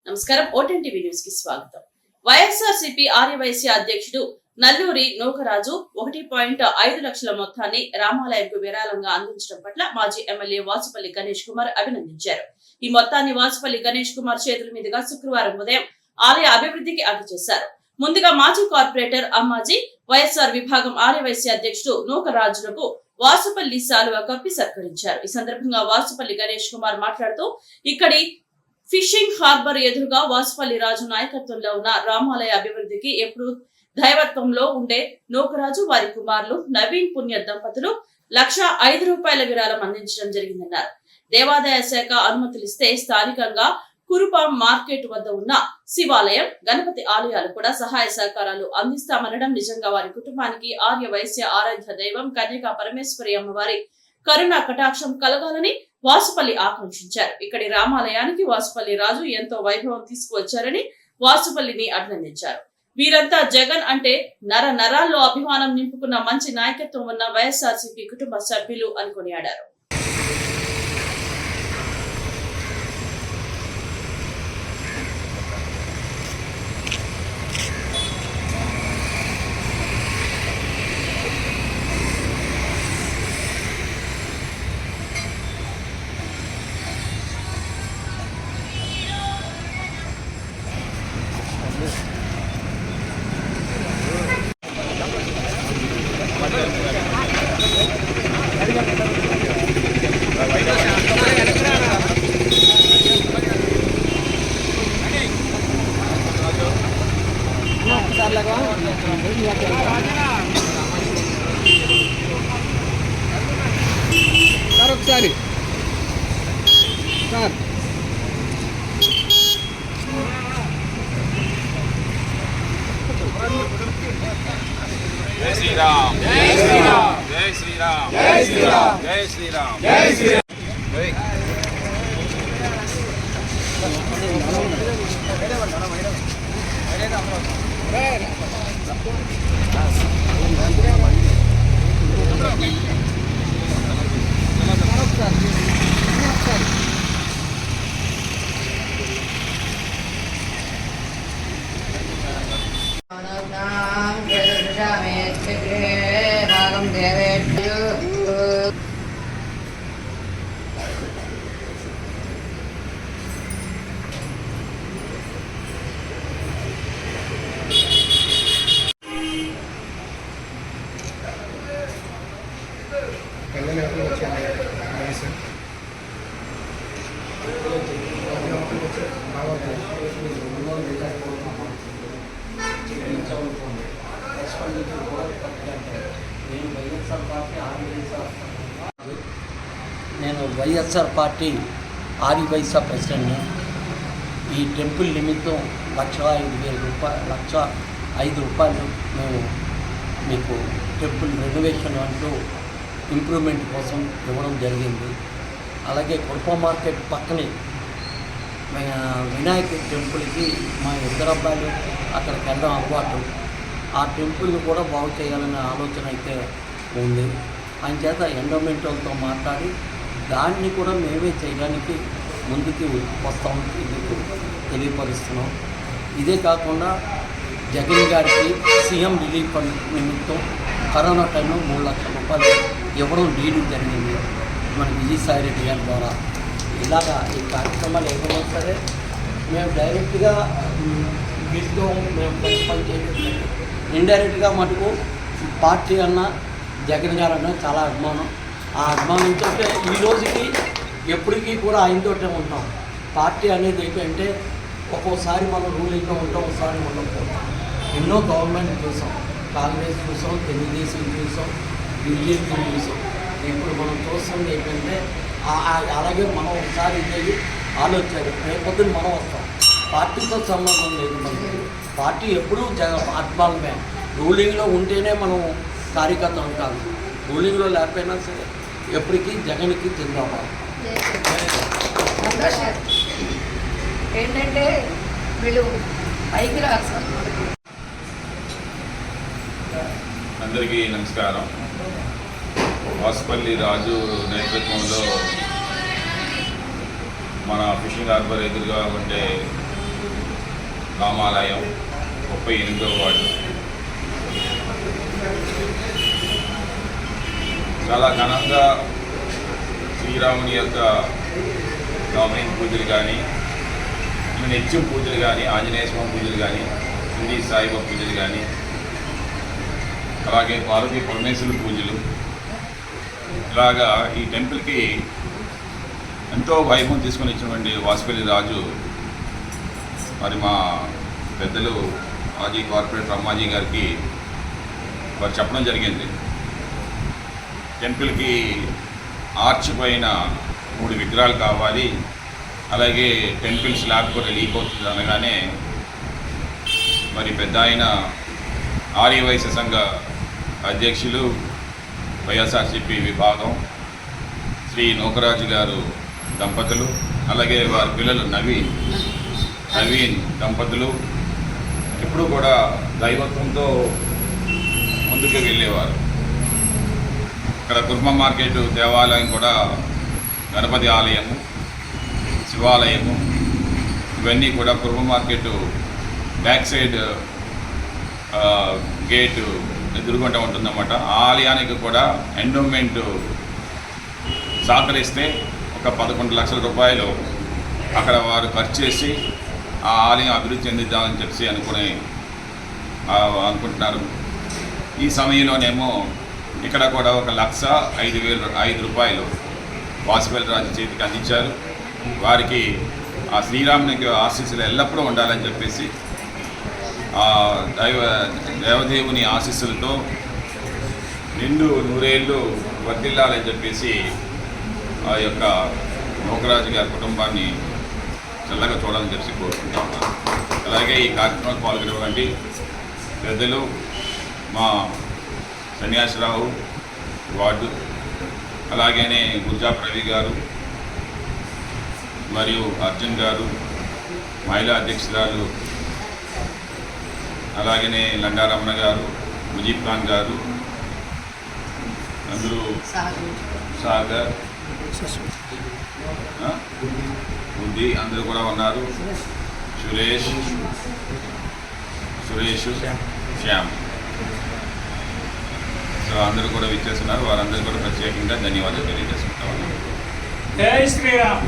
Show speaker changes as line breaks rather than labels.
నమస్కారం ఓటెన్ TV news కి స్వాగతం. వైఎస్ఆర్సీపీ ఆర్యవైశ్య అధ్యక్షుడు నల్లూరి నూకరాజు 1.5 లక్షల మొత్తాన్ని రామాలయంకు విరాళంగా అందించడం పట్ల మాజీ ఎమ్మెల్యే వాసుపల్లి గణేష్ కుమార్ అభినందించారు. ఈ మొత్తాన్ని వాసుపల్లి గణేష్ కుమార్ చేతుల మీదుగా శుక్రవారం ఉదయం ఆలయ అభివృద్ధికి అందజేశారు. ముందుగా మాజీ కార్పొరేటర్ అమ్మాజీ, వైఎస్ఆర్ విభాగం ఆర్యవైశ్య అధ్యక్షుడు నూకరాజులకు వాసుపల్లి శాలువా కప్పి సత్కరించారు. ఈ సందర్భంగా వాసుపల్లి గణేష్ కుమార్ మాట్లాడుతూ ఇక్కడి ఫిషింగ్ హార్బర్ ఎదురుగా వాసుపల్లి రాజు నాయకత్వంలో ఉన్న రామాలయ అభివృద్ధికి ఎప్పుడు దైవత్వంలో ఉండే నూకరాజు, వారి కుమారులు నవీన్ పుణ్య దంపతులు ₹1,05 విరాళం అందించడం జరిగిందన్నారు. దేవాదాయ శాఖ అనుమతులిస్తే స్థానికంగా కురుపాం మార్కెట్ వద్ద ఉన్న శివాలయం, గణపతి ఆలయాలు కూడా సహాయ సహకారాలు అందిస్తామనడం నిజంగా వారి కుటుంబానికి ఆర్య వైశ్య ఆరాధ్య దైవం కన్యకా పరమేశ్వరి అమ్మవారి కరుణ కటాక్షం కలగాలని వాసుపల్లి ఆకాంక్షించారు. ఇక్కడి రామాలయానికి వాసుపల్లి రాజు ఎంతో వైభవం తీసుకువచ్చారని వాసుపల్లిని అభినందించారు. వీరంతా జగన్ అంటే నర నరాల్లో అభిమానం నింపుకున్న మంచి నాయకత్వం ఉన్న వైఎస్ఆర్సీపీ కుటుంబ సభ్యులు అని కొనియాడారు.
ఒకసారి సార్
జై శ్రీరామ్, జై శ్రీరామ్, జై శ్రీరామ్, జై శ్రీరామ్, జై శ్రీరామ్, జై శ్రీరామ్.
నేను వైఎస్ఆర్ పార్టీ ఆర్యవైశ్య ప్రెసిడెంట్ని. ఈ టెంపుల్ నిమిత్తం ₹1,05,000 మేము మీకు టెంపుల్ రెనోవేషన్ అంటూ ఇంప్రూవ్మెంట్ కోసం ఇవ్వడం జరిగింది. అలాగే కుర్ప మార్కెట్ పక్కనే వినాయక టెంపుల్కి మా ఇద్దరు అబ్బాయిలు అక్కడికి వెళ్ళడం అలవాటు. ఆ టెంపుల్ని కూడా బాగు చేయాలనే ఆలోచన అయితే ఉంది. ఆయన చేత ఎండోమెంటల్తో మాట్లాడి దాన్ని కూడా మేమే చేయడానికి ముందుకు వస్తామని మీకు తెలియపరుస్తున్నాం. ఇదే కాకుండా జగన్ గారికి సీఎం రిలీఫ్ ఫండ్ నిమిత్తం కరోనా టైంలో ₹3 లక్షలు ఇవ్వడం లీడింగ్ జరిగింది మన విజయసాయి రెడ్డి గారి ద్వారా. ఇలాగా ఈ కార్యక్రమాలు ఏమైనా సరే మేము డైరెక్ట్గా వీటితో మేము పనిచేయలేదు. ఇండైరెక్ట్గా మటుకు పార్టీ అన్న జగన్ గారు అన్న చాలా అభిమానం. ఆ అభిమానంతో ఈ రోజుకి ఎప్పటికీ కూడా ఆయనతోటే ఉంటాం. పార్టీ అనేది ఏంటంటే ఒక్కోసారి మనం రూలింగ్లో ఉంటాం, ఒకసారి ఉండకపోతాం. ఎన్నో గవర్నమెంట్ చూసాం, కాంగ్రెస్ చూసాం, తెలుగుదేశం చూసాం, బీజేపీ చూసాం. ఇప్పుడు మనం చూస్తుంది ఏంటంటే అలాగే మనం ఒకసారి ఇది ఆలోచించారు. రేపొద్దున మనం వస్తాం. పార్టీతో సంబంధం లేదు మనకి. పార్టీ ఎప్పుడూ ఆత్మాలమే. రూలింగ్లో ఉంటేనే మనం కార్యకర్త ఉంటాము. రూలింగ్లో లేకపోయినా సరే ఎప్పటికీ జగన్కి చెందాలి.
ఏంటంటే వీళ్ళు పైకి రాస్తారు.
అందరికీ నమస్కారం. వాసుపల్లి రాజు నేతృత్వంలో మన ఫిషింగ్ హార్బర్ ఎదురుగా ఉండే రామాలయం 38వ వార్డు. చాలా ఘనంగా శ్రీరాముని యొక్క నవమి పూజలు కానీ, నిత్యం పూజలు కానీ, ఆంజనేయ స్వామి పూజలు కానీ, హిందీ సాయిబాబా పూజలు కానీ, అలాగే పార్వతీ పరమేశ్వరుల పూజలు, ఇలాగా ఈ టెంపుల్కి ఎంతో వైభవం తీసుకొని ఇచ్చినటువంటి వాసుపల్లి రాజు మరి మా పెద్దలు మాజీ కార్పొరేటర్ అమ్మాజీ గారికి వారు చెప్పడం జరిగింది. టెంపుల్కి ఆర్చ్ పైన 3 విగ్రహాలు కావాలి, అలాగే టెంపుల్ స్లాబ్ కూడా లీక్ అవుతుంది అనగానే మరి పెద్ద ఆయన ఆర్యవైశ్య సంఘ అధ్యక్షులు వైఎస్ఆర్సీపీ విభాగం శ్రీ నూకరాజు గారు దంపతులు, అలాగే వారి పిల్లలు నవీన్ దంపతులు ఎప్పుడూ కూడా దైవత్వంతో ముందుకు వెళ్ళేవారు. ఇక్కడ కుర్మ మార్కెట్ దేవాలయం కూడా గణపతి ఆలయము, శివాలయము ఇవన్నీ కూడా కుర్మ మార్కెట్ బ్యాక్ సైడ్ గేటు ఎదురుగుంటూ ఉంటుందన్నమాట. ఆ ఆలయానికి కూడా ఎండోమెంట్ సహకరిస్తే ఒక 11 లక్షల రూపాయలు అక్కడ వారు ఖర్చు చేసి ఆ ఆలయం అభివృద్ధి చెందిద్దామని చెప్పి అనుకుంటున్నారు. ఈ సమయంలోనేమో ఇక్కడ కూడా 1,05,000 రూపాయలు వాసుపల్లి రాజు చేతికి అందించారు. వారికి ఆ శ్రీరామునికి ఆశీస్సులు ఎల్లప్పుడూ ఉండాలని చెప్పేసి ఆ దేవదేవుని ఆశీస్సులతో నిండు 100 ఏళ్ళు వర్ధిల్లాలని చెప్పేసి ఆ యొక్క నూకరాజు గారి కుటుంబాన్ని చల్లగా చూడాలని చెప్పి కోరుకుంటాము. అలాగే ఈ కార్యక్రమంలో పాల్గొనేటువంటి పెద్దలు మా సన్యాసిరావు వార్డు, అలాగనే గుర్జా రవి గారు మరియు అర్జున్ గారు, మహిళా అధ్యక్షురాలు, అలాగనే లండారమణ గారు, ముజీబ్ ఖాన్ గారు, అందరూ సాగర్ బుద్ధి అందరూ కూడా ఉన్నారు. సురేష్ శ్యామ్, సో అందరూ కూడా విచ్చేస్తున్నారు. వారందరూ కూడా ప్రత్యేకంగా ధన్యవాదాలు తెలియజేసుకుంటా ఉన్నాను.
జై శ్రీరామ్.